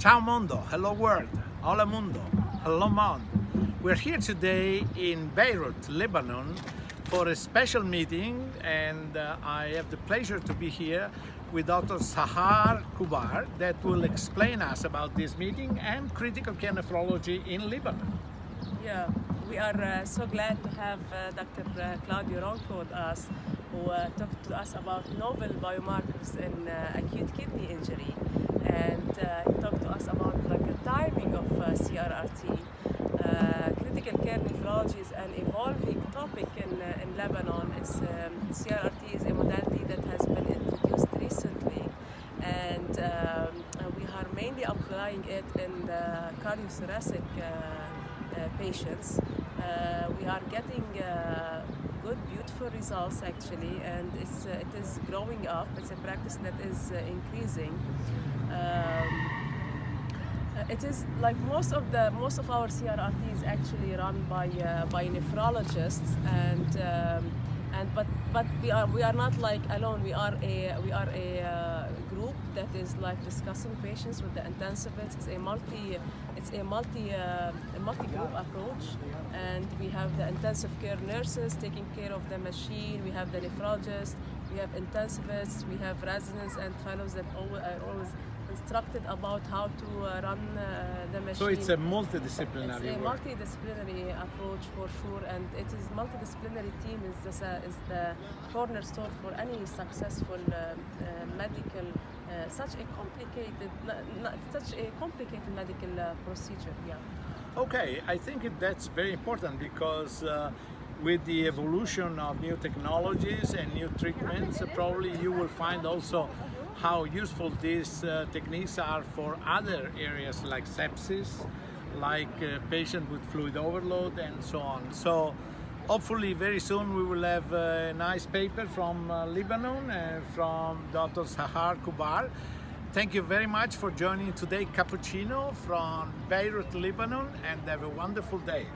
Ciao mondo, hello world, hola mundo, hello mon. We're here today in Beirut, Lebanon for a special meeting, and I have the pleasure to be here with Dr. Sahar Qubar that will explain us about this meeting and critical care nephrology in Lebanon. Yeah, we are so glad to have Dr. Claudio Ronco with us, who talked to us about novel biomarkers in acute kidney injury, and he talked to us about the timing of CRRT. Critical care nephrology is an evolving topic in Lebanon. CRRT is a modality that has been introduced recently, and we are mainly applying it in the cardiothoracic patients. We are getting good, beautiful results actually, and it is growing up. It's a practice that is increasing. It is like most of our CRRT is actually run by nephrologists, but we are not like alone. We are a group that is like discussing patients with the intensivists. It's a multi group approach, and we have the intensive care nurses taking care of the machine. We have the nephrologists. We have intensivists. We have residents and fellows that are always instructed about how to run the machine. So it's a multidisciplinary It's a work. multidisciplinary approach for sure, and it is multidisciplinary team is the cornerstone for any successful medical such a complicated medical procedure. Yeah. Okay, I think that's very important because with the evolution of new technologies and new treatments, probably you will find also how useful these techniques are for other areas like sepsis, like patient with fluid overload and so on. So hopefully very soon we will have a nice paper from Lebanon and from Dr. Sahar Qubar. Thank you very much for joining today Cappuccino from Beirut, Lebanon, and have a wonderful day.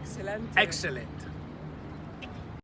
Excellent. Excellent.